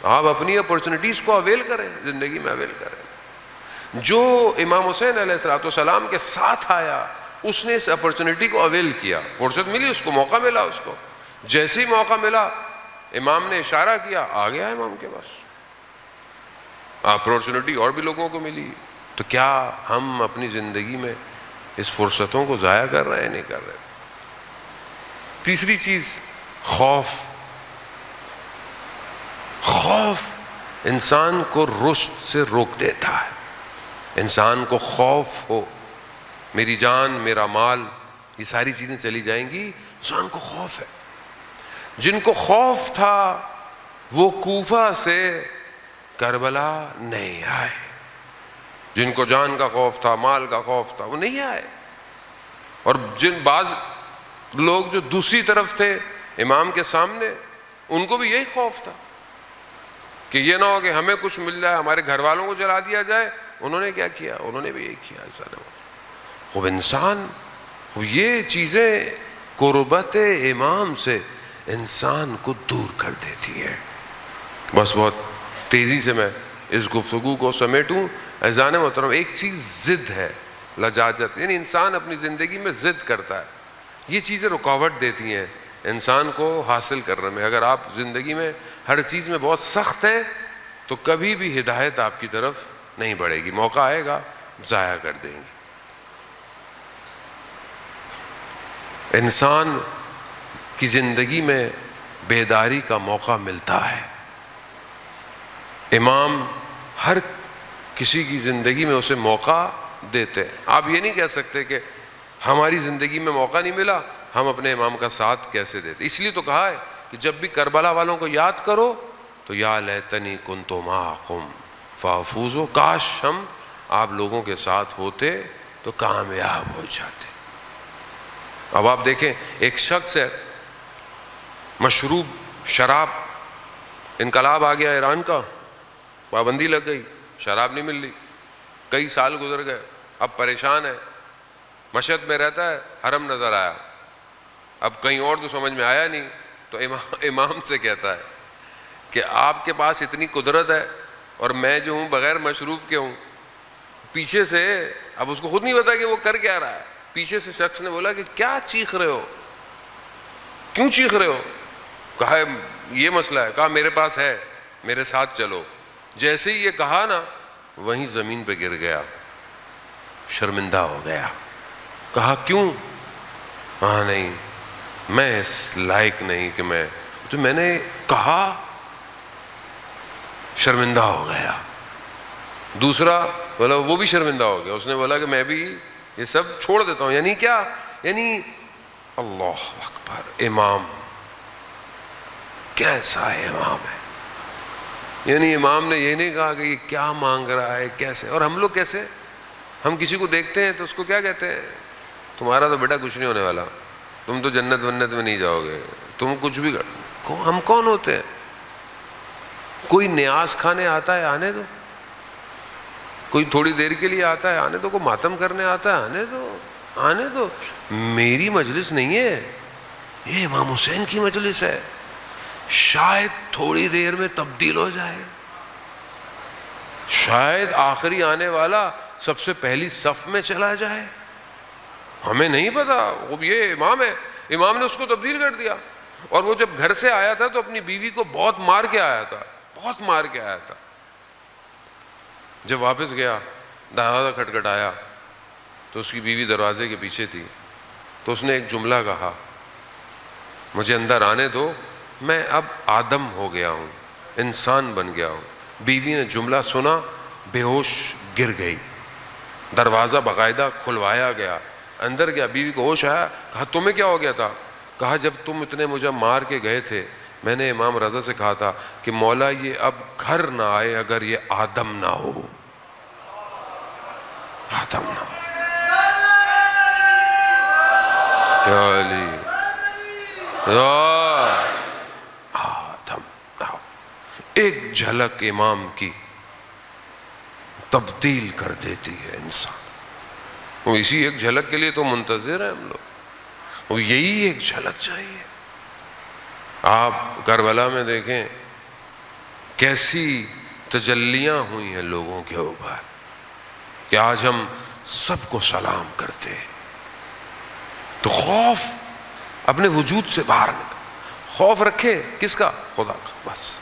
آپ اپنی اپورچونٹیز کو اویل کریں، زندگی میں اویل کریں. جو امام حسین علیہ السلام کے ساتھ آیا اس نے اس اپورچونٹی کو اویل کیا، فرصت ملی اس کو، موقع ملا اس کو. جیسے ہی موقع ملا امام نے اشارہ کیا، آ گیا امام کے پاس. اپورچونٹی اور بھی لوگوں کو ملی. تو کیا ہم اپنی زندگی میں اس فرصتوں کو ضائع کر رہے ہیں؟ نہیں کر رہے. تیسری چیز خوف. خوف انسان کو رشد سے روک دیتا ہے. انسان کو خوف ہو، میری جان، میرا مال، یہ ساری چیزیں چلی جائیں گی، انسان کو خوف ہے. جن کو خوف تھا وہ کوفہ سے کربلا نہیں آئے. جن کو جان کا خوف تھا، مال کا خوف تھا، وہ نہیں آئے. اور جن بعض لوگ جو دوسری طرف تھے امام کے سامنے، ان کو بھی یہی خوف تھا کہ یہ نہ ہو کہ ہمیں کچھ مل جائے، ہمارے گھر والوں کو جلا دیا جائے. انہوں نے کیا کیا؟ انہوں نے بھی یہی کیا. خوب انسان، یہ چیزیں قربت امام سے انسان کو دور کر دیتی ہے. بس بہت تیزی سے میں اس گفتگو کو سمیٹوں. اذان محترم، ایک چیز ضد ہے، لجاجت، یعنی انسان اپنی زندگی میں ضد کرتا ہے. یہ چیزیں رکاوٹ دیتی ہیں انسان کو حاصل کرنے میں. اگر آپ زندگی میں ہر چیز میں بہت سخت ہیں تو کبھی بھی ہدایت آپ کی طرف نہیں بڑھے گی. موقع آئے گا ضائع کر دیں گے. انسان کی زندگی میں بیداری کا موقع ملتا ہے. امام ہر کسی کی زندگی میں اسے موقع دیتے ہیں. آپ یہ نہیں کہہ سکتے کہ ہماری زندگی میں موقع نہیں ملا، ہم اپنے امام کا ساتھ کیسے دیتے. اس لیے تو کہا ہے کہ جب بھی کربلا والوں کو یاد کرو تو یا لیتنی کنت معکم فافوز، کاش ہم آپ لوگوں کے ساتھ ہوتے تو کامیاب ہو جاتے. اب آپ دیکھیں، ایک شخص ہے، مشروب شراب، انقلاب آ گیا ایران کا، پابندی لگ گئی، شراب نہیں مل رہی، کئی سال گزر گئے، اب پریشان ہے. مشہد میں رہتا ہے، حرم نظر آیا، اب کہیں اور تو سمجھ میں آیا نہیں، تو امام سے کہتا ہے کہ آپ کے پاس اتنی قدرت ہے اور میں جو ہوں بغیر مشروب کے ہوں. پیچھے سے، اب اس کو خود نہیں پتا کہ وہ کر کیا رہا ہے، پیچھے سے شخص نے بولا کہ کیا چیخ رہے ہو، کیوں چیخ رہے ہو؟ کہا یہ مسئلہ ہے. کہا میرے پاس ہے، میرے ساتھ چلو. جیسے ہی یہ کہا نا، وہیں زمین پہ گر گیا، شرمندہ ہو گیا. کہا کیوں؟ ہاں نہیں، میں اس لائق نہیں کہ میں نے کہا، شرمندہ ہو گیا. دوسرا بولا، وہ بھی شرمندہ ہو گیا. اس نے بولا کہ میں بھی یہ سب چھوڑ دیتا ہوں. یعنی کیا؟ یعنی اللہ اکبر، امام کیسا امام ہے. یعنی امام نے یہ نہیں کہا کہ یہ کیا مانگ رہا ہے، کیسے. اور ہم لوگ کیسے، ہم کسی کو دیکھتے ہیں تو اس کو کیا کہتے ہیں؟ تمہارا تو بیٹا کچھ نہیں ہونے والا، تم تو جنت ونت میں نہیں جاؤ گے، تم کچھ بھی ہم کون ہوتے ہیں؟ کوئی نیاز کھانے آتا ہے، آنے دو. کوئی تھوڑی دیر کے لیے آتا ہے، آنے دو. کوئی ماتم کرنے آتا ہے، آنے دو، آنے دو. میری مجلس نہیں ہے، یہ امام حسین کی مجلس ہے. شاید تھوڑی دیر میں تبدیل ہو جائے، شاید آخری آنے والا سب سے پہلی صف میں چلا جائے، ہمیں نہیں پتا۔ وہ یہ امام ہے، امام نے اس کو تبدیل کر دیا۔ اور وہ جب گھر سے آیا تھا تو اپنی بیوی کو بہت مار کے آیا تھا، بہت مار کے آیا تھا۔ جب واپس گیا دروازہ کھٹکھٹایا تو اس کی بیوی دروازے کے پیچھے تھی، تو اس نے ایک جملہ کہا، مجھے اندر آنے دو، میں اب آدم ہو گیا ہوں، انسان بن گیا ہوں۔ بیوی نے جملہ سنا، بے ہوش گر گئی۔ دروازہ باقاعدہ کھلوایا گیا، اندر گیا، بیوی کو ہوش آیا، کہا تمہیں کیا ہو گیا تھا؟ کہا جب تم اتنے مجھے مار کے گئے تھے، میں نے امام رضا سے کہا تھا کہ مولا یہ اب گھر نہ آئے اگر یہ آدم نہ ہو، آدم نہ ہو۔ یا علی، آدم نہ ہو۔ ایک جھلک امام کی تبدیل کر دیتی ہے انسان۔ وہ اسی ایک جھلک کے لیے تو منتظر ہیں ہم لوگ، وہ یہی ایک جھلک چاہیے۔ آپ کربلا میں دیکھیں کیسی تجلیاں ہوئی ہیں لوگوں کے اوپر کہ آج ہم سب کو سلام کرتے ہیں۔ تو خوف اپنے وجود سے باہر نکل، خوف رکھے کس کا؟ خدا کا، بس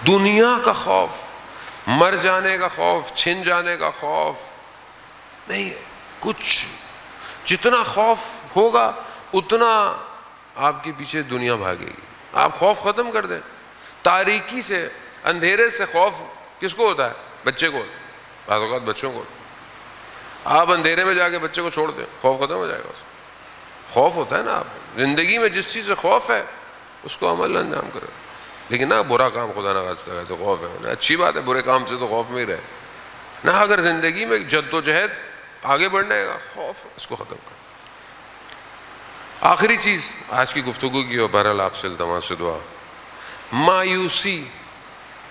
دنیا کا خوف، مر جانے کا خوف، چھن جانے کا خوف نہیں ہے کچھ۔ جتنا خوف ہوگا اتنا آپ کے پیچھے دنیا بھاگے گی۔ آپ خوف ختم کر دیں۔ تاریکی سے، اندھیرے سے خوف کس کو ہوتا ہے؟ بچے کو ہوتا ہے، بعض اوقات بچوں کو ہوتا ہے۔ آپ اندھیرے میں جا کے بچے کو چھوڑ دیں، خوف ختم ہو جائے گا۔ خوف ہوتا ہے نا، آپ زندگی میں جس چیز سے خوف ہے اس کو عمل انجام کریں۔ لیکن نہ برا کام خدا نہ خواستہ ہے تو خوف ہے، اچھی بات ہے، برے کام سے تو خوف میں ہی رہے نہ۔ اگر زندگی میں جد و جہد آگے بڑھنے کا خوف ہے، اس کو ختم کر۔ آخری چیز آج کی گفتگو کی، اور بہرحال آپ سے التماس سے دعا، مایوسی،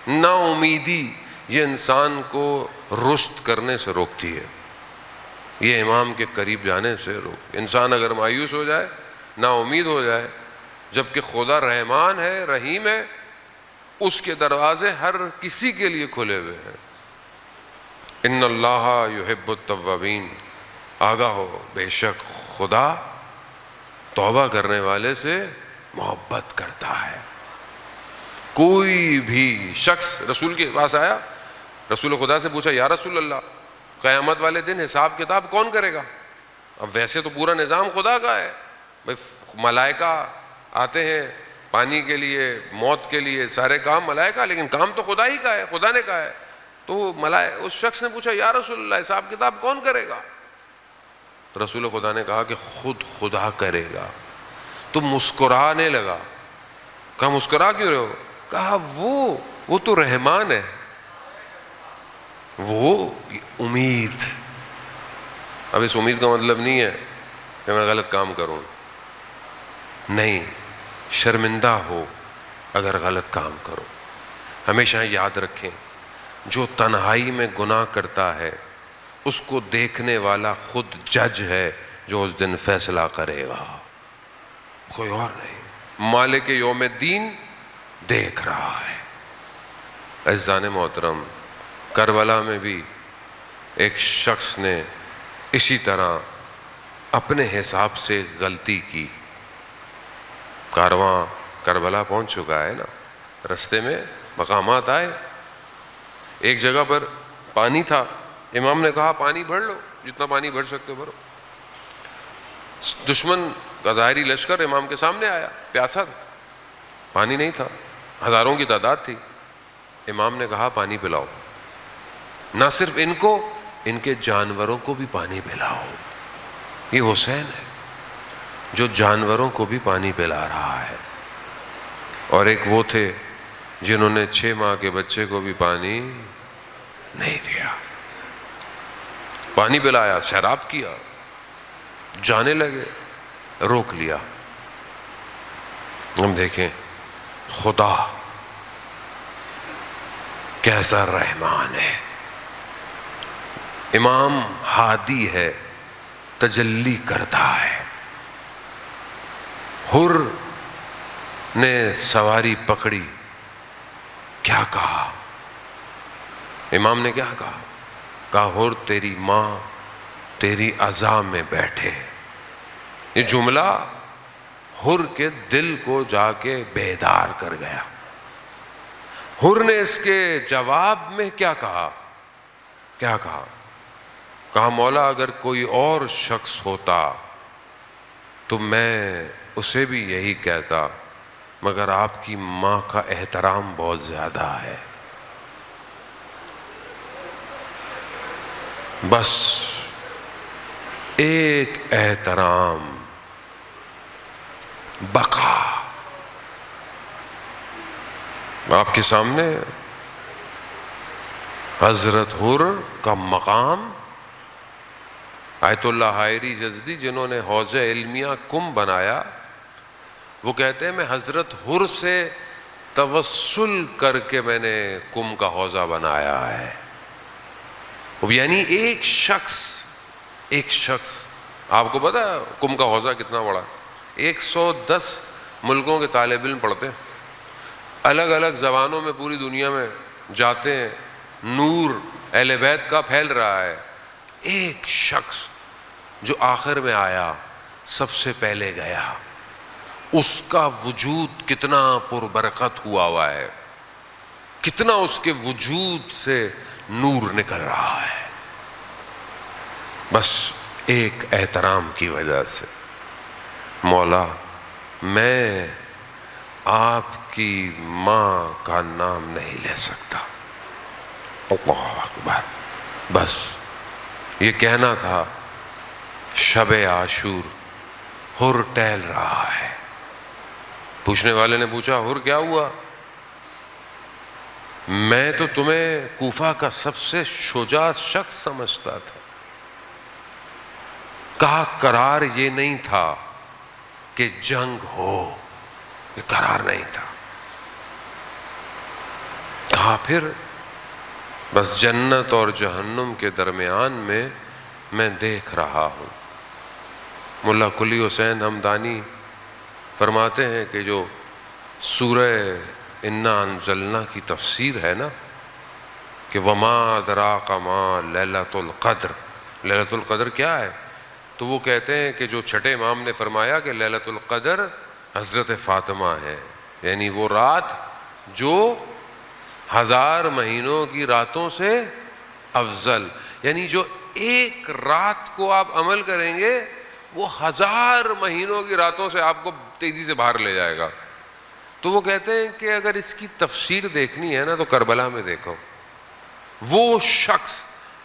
نا امیدی، یہ انسان کو رشد کرنے سے روکتی ہے، یہ امام کے قریب جانے سے روک۔ انسان اگر مایوس ہو جائے، نا امید ہو جائے، جبکہ خدا رحمان ہے، رحیم ہے، اس کے دروازے ہر کسی کے لیے کھلے ہوئے ہیں۔ ان اللہ یحب التوابین، آگاہ ہو بے شک خدا توبہ کرنے والے سے محبت کرتا ہے۔ کوئی بھی شخص رسول کے پاس آیا، رسول خدا سے پوچھا، یا رسول اللہ قیامت والے دن حساب کتاب کون کرے گا؟ اب ویسے تو پورا نظام خدا کا ہے بھائی، ملائکہ آتے ہیں پانی کے لیے، موت کے لیے، سارے کام ملائکہ، لیکن کام تو خدا ہی کا ہے، خدا نے کہا ہے۔ تو اس شخص نے پوچھا، یا رسول اللہ حساب کتاب کون کرے گا؟ رسول خدا نے کہا کہ خود خدا کرے گا۔ تو مسکرانے لگا۔ کہا مسکرا کیوں رہے ہو؟ کہا وہ تو رحمان ہے، وہ امید۔ اب اس امید کا مطلب نہیں ہے کہ میں غلط کام کروں، نہیں، شرمندہ ہو اگر غلط کام کرو۔ ہمیشہ یاد رکھیں، جو تنہائی میں گناہ کرتا ہے اس کو دیکھنے والا خود جج ہے جو اس دن فیصلہ کرے گا، کوئی اور نہیں۔ مالک یوم الدین دیکھ رہا ہے۔ عزیزان محترم، کربلا میں بھی ایک شخص نے اسی طرح اپنے حساب سے غلطی کی۔ کارواں کربلا پہنچ چکا ہے نا، رستے میں مقامات آئے، ایک جگہ پر پانی تھا، امام نے کہا پانی بھر لو، جتنا پانی بھر سکتے ہو بھرو۔ دشمن کا ظاہری لشکر امام کے سامنے آیا، پیاسا تھا، پانی نہیں تھا، ہزاروں کی تعداد تھی۔ امام نے کہا پانی پلاؤ، نہ صرف ان کو، ان کے جانوروں کو بھی پانی پلاؤ۔ یہ حسین ہے جو جانوروں کو بھی پانی پلا رہا ہے، اور ایک وہ تھے جنہوں نے 6 ماہ کے بچے کو بھی پانی نہیں دیا، پانی پلایا، سیراب کیا، جانے لگے، روک لیا۔ ہم دیکھیں خدا کیسا رحمان ہے، امام ہادی ہے، تجلی کرتا ہے۔ حر نے سواری پکڑی، کیا کہا؟ امام نے کیا کہا؟ کہا حر تیری ماں تیری عزا میں بیٹھے۔ یہ جملہ حر کے دل کو جا کے بیدار کر گیا۔ حر نے اس کے جواب میں کیا کہا؟ کیا کہا؟ کہا مولا اگر کوئی اور شخص ہوتا تو میں اسے بھی یہی کہتا، مگر آپ کی ماں کا احترام بہت زیادہ ہے، بس ایک احترام، بقا۔ آپ کے سامنے حضرت حر کا مقام۔ آیت اللہ حائری جزدی جنہوں نے حوض علمیہ کم بنایا، وہ کہتے ہیں میں حضرت حر سے توسل کر کے میں نے کم کا حوضہ بنایا ہے۔ یعنی ایک شخص، آپ کو پتا ہے کم کا حوضہ کتنا بڑا؟ 110 ملکوں کے طالب علم پڑھتے ہیں، الگ الگ زبانوں میں پوری دنیا میں جاتے ہیں، نور اہل بیت کا پھیل رہا ہے۔ ایک شخص جو آخر میں آیا، سب سے پہلے گیا، اس کا وجود کتنا پربرکت ہوا ہے، کتنا اس کے وجود سے نور نکل رہا ہے، بس ایک احترام کی وجہ سے۔ مولا میں آپ کی ماں کا نام نہیں لے سکتا۔ اللہ اکبر۔ بس یہ کہنا تھا شب عاشور، حر ٹہل رہا ہے۔ پوچھنے والے نے پوچھا حر کیا ہوا؟ میں تو تمہیں کوفہ کا سب سے شجاع شخص سمجھتا تھا۔ کہا قرار یہ نہیں تھا کہ جنگ ہو، یہ قرار نہیں تھا۔ کہا پھر؟ بس جنت اور جہنم کے درمیان میں دیکھ رہا ہوں۔ ملا قلی حسین حمدانی فرماتے ہیں کہ جو سورہ انا انزلنا کی تفسیر ہے نا، کہ وما ادراک ما لیلۃ القدر، لیلۃ القدر کیا ہے؟ تو وہ کہتے ہیں کہ جو چھٹے امام نے فرمایا کہ لیلۃ القدر حضرت فاطمہ ہے، یعنی وہ رات جو 1000 مہینوں کی راتوں سے افضل، یعنی جو ایک رات کو آپ عمل کریں گے وہ 1000 مہینوں کی راتوں سے آپ کو تیزی سے باہر لے جائے گا۔ تو وہ کہتے ہیں کہ اگر اس کی تفسیر دیکھنی ہے نا تو کربلا میں دیکھو، وہ شخص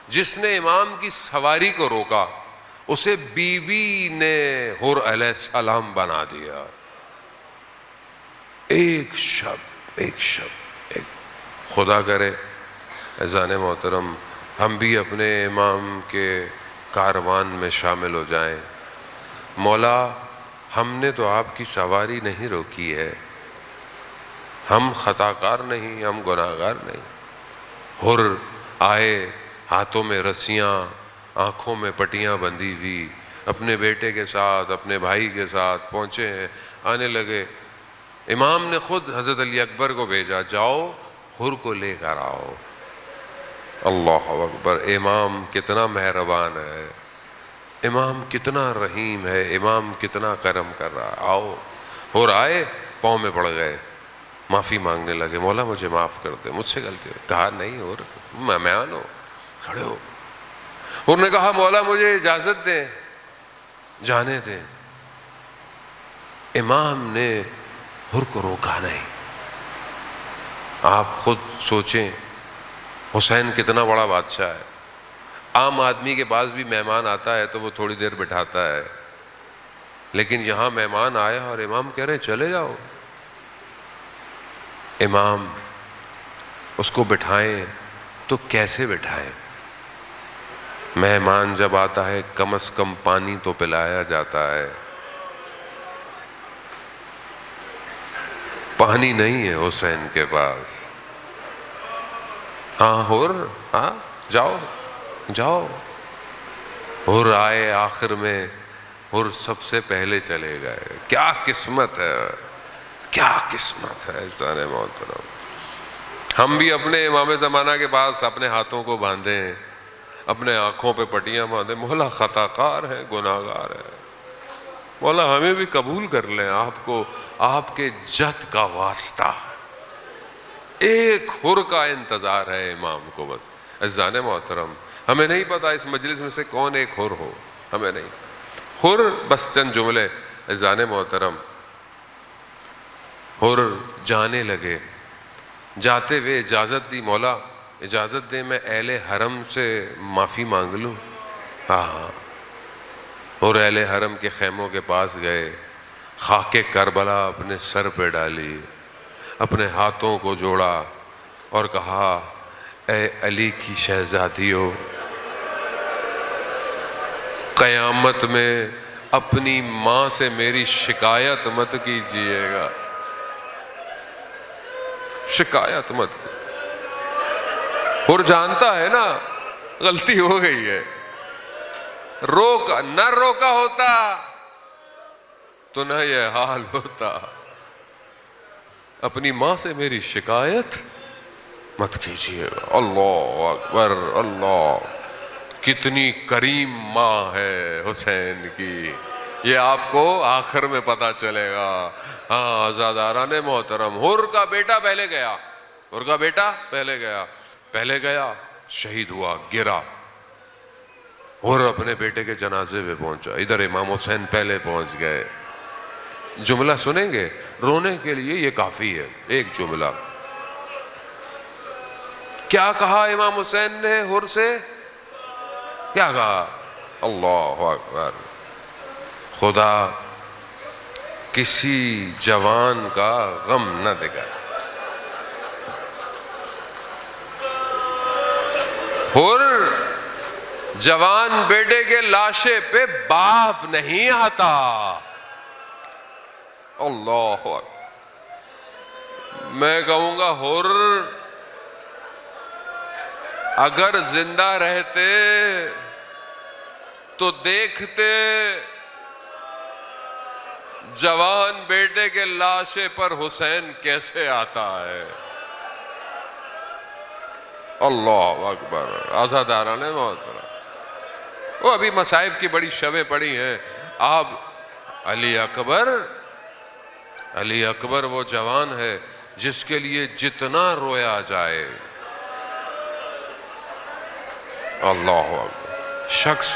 جس نے امام کی سواری کو روکا اسے بی بی نے حر علیہ السلام بنا دیا۔ ایک شب خدا کرے اذان محترم ہم بھی اپنے امام کے کاروان میں شامل ہو جائیں۔ مولا ہم نے تو آپ کی سواری نہیں روکی ہے، ہم خطا کار نہیں، ہم گناہ گار نہیں۔ حر آئے، ہاتھوں میں رسیاں، آنکھوں میں پٹیاں بندھی ہوئی، اپنے بیٹے کے ساتھ اپنے بھائی کے ساتھ پہنچے ہیں، آنے لگے۔ امام نے خود حضرت علی اکبر کو بھیجا، جاؤ حر کو لے کر آؤ۔ اللہ اکبر۔ امام کتنا مہربان ہے، امام کتنا رحیم ہے، امام کتنا کرم کر رہا ہے۔ آؤ۔ حر آئے، پاؤں میں پڑ گئے، معافی مانگنے لگے، مولا مجھے معاف کر دے، مجھ سے غلطی ہوئی۔ کہا نہیں حر، مہمان ہو، کھڑے ہو۔ حر نے کہا مولا مجھے اجازت دیں، جانے دیں۔ امام نے حر کو روکا نہیں۔ آپ خود سوچیں حسین کتنا بڑا بادشاہ ہے، عام آدمی کے پاس بھی مہمان آتا ہے تو وہ تھوڑی دیر بٹھاتا ہے، لیکن یہاں مہمان آیا اور امام کہہ رہے ہیں چلے جاؤ۔ امام اس کو بٹھائیں تو کیسے بٹھائیں؟ مہمان جب آتا ہے کم از کم پانی تو پلایا جاتا ہے، پانی نہیں ہے حسین کے پاس۔ ہاں حر، ہاں جاؤ جاؤ۔ حر آئے، آخر میں حر سب سے پہلے چلے گئے۔ کیا قسمت ہے، کیا قسمت ہے انسان محترم. ہم بھی اپنے امام زمانہ کے پاس اپنے ہاتھوں کو باندھیں, اپنے آنکھوں پہ پٹیاں باندھیں, مولا خطا کار ہے, گناہ گار ہے, مولا ہمیں بھی قبول کر لیں آپ کو, آپ کے جد کا واسطہ. ایک حر کا انتظار ہے امام کو بس. عزیزان محترم, ہمیں نہیں پتا اس مجلس میں سے کون ایک حر ہو, ہمیں نہیں. حر بس چند جملے. عزیزان محترم, حر جانے لگے, جاتے ہوئے اجازت دی, مولا اجازت دے میں اہل حرم سے معافی مانگ لوں. ہاں. اور اہل حرم کے خیموں کے پاس گئے, خاک کربلا اپنے سر پہ ڈالی, اپنے ہاتھوں کو جوڑا اور کہا اے علی کی شہزادیو, قیامت میں اپنی ماں سے میری شکایت مت کیجیے گا, شکایت مت. اور جانتا ہے نا غلطی ہو گئی ہے, نہ روکا ہوتا تو نہ یہ حال ہوتا. اپنی ماں سے میری شکایت مت کیجیے گا. اللہ اکبر, اللہ, کتنی کریم ماں ہے حسین کی, یہ آپ کو آخر میں پتا چلے گا. ہاں عزاداران محترم, حر کا بیٹا پہلے گیا, حر کا بیٹا پہلے گیا, شہید ہوا, گرا. حر اپنے بیٹے کے جنازے پہ پہنچا, ادھر امام حسین پہلے پہنچ گئے. جملہ سنیں گے, رونے کے لیے یہ کافی ہے. ایک جملہ کیا کہا امام حسین نے حر سے, کیا کہا؟ اللہ اکبر, خدا کسی جوان کا غم نہ دے گا. حر جوان بیٹے کے لاشے پہ باپ نہیں آتا. اللہ اکبر. میں کہوں گا حر اگر زندہ رہتے تو دیکھتے جوان بیٹے کے لاشے پر حسین کیسے آتا ہے. اللہ اکبر. عزاداران محترم, وہ ابھی مصائب کی بڑی شبیں پڑی ہیں. آپ علی اکبر وہ جوان ہے جس کے لیے جتنا رویا جائے. اللہ اکبر. شخص,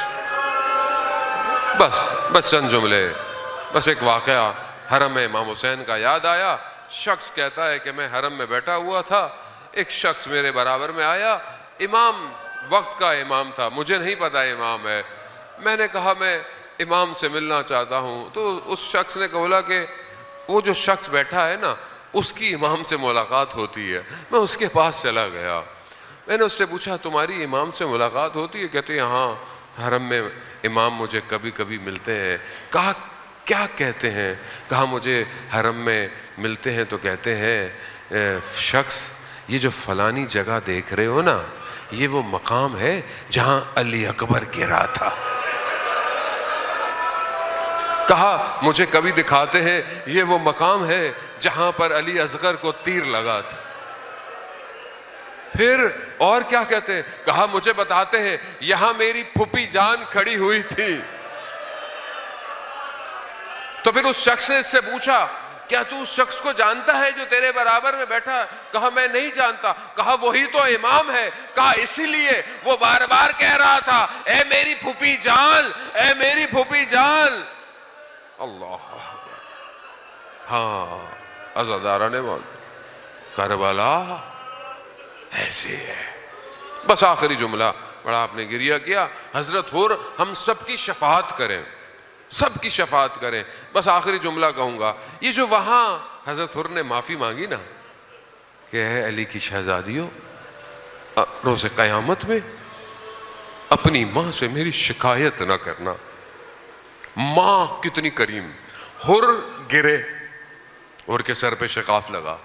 بس چند جملے, بس ایک واقعہ حرم میں امام حسین کا یاد آیا. شخص کہتا ہے کہ میں حرم میں بیٹھا ہوا تھا, ایک شخص میرے برابر میں آیا, امام وقت کا امام تھا, مجھے نہیں پتا امام ہے. میں نے کہا میں امام سے ملنا چاہتا ہوں. تو اس شخص نے کہا کہ وہ جو شخص بیٹھا ہے نا اس کی امام سے ملاقات ہوتی ہے. میں اس کے پاس چلا گیا, میں نے اس سے پوچھا تمہاری امام سے ملاقات ہوتی ہے؟ کہتے ہیں ہاں, حرم میں امام مجھے کبھی کبھی ملتے ہیں. کہا کیا کہتے ہیں؟ کہا مجھے حرم میں ملتے ہیں تو کہتے ہیں شخص یہ جو فلانی جگہ دیکھ رہے ہو نا, یہ وہ مقام ہے جہاں علی اکبر گرا تھا. کہا مجھے کبھی دکھاتے ہیں یہ وہ مقام ہے جہاں پر علی اصغر کو تیر لگا تھا. پھر اور کیا کہتے ہیں؟ کہا مجھے بتاتے ہیں یہاں میری پھوپھی جان کھڑی ہوئی تھی. تو پھر اس شخص نے اس سے پوچھا کیا تو اس شخص کو جانتا ہے جو تیرے برابر میں بیٹھا؟ کہا میں نہیں جانتا. کہا وہی تو امام ہے. کہا اسی لیے وہ بار بار کہہ رہا تھا اے میری پھوپھی جان, اے میری پھوپھی جان. اللہ. ہاں عزاداران کربلا ایسے ہے. بس آخری جملہ, بڑا آپ نے گریہ کیا. حضرت حر ہم سب کی شفاعت کریں, سب کی شفاعت کریں. بس آخری جملہ کہوں گا, یہ جو وہاں حضرت حر نے معافی مانگی نا کہ اے علی کی شہزادیوں, روز قیامت میں اپنی ماں سے میری شکایت نہ کرنا. ماں کتنی کریم. حر گرے, حر کے سر پہ شقاف لگا.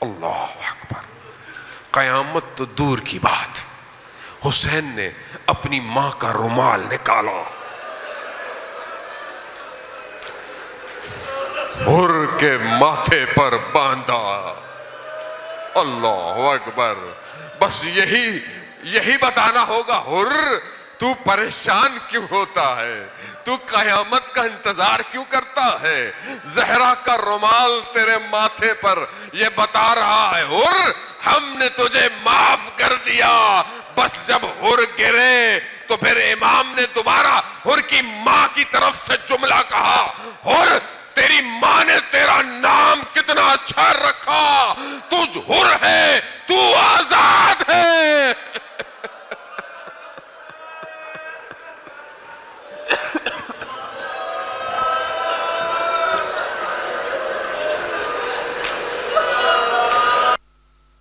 اللہ اکبر. قیامت تو دور کی بات, حسین نے اپنی ماں کا رومال نکالا, حر حر کے ماتھے پر باندھا۔ اللہ اکبر۔ بس یہی بتانا ہوگا، حر تو پریشان کیوں ہوتا ہے، تو قیامت کا انتظار کیوں کرتا ہے؟ زہرا کا رومال تیرے ماتھے پر یہ بتا رہا ہے، حر ہم نے تجھے معاف کر دیا۔ بس جب حر گرے تو پھر امام نے دوبارہ حر کی ماں کی طرف سے جملہ کہا، حر تیری ماں نے تیرا نام کتنا اچھا رکھا،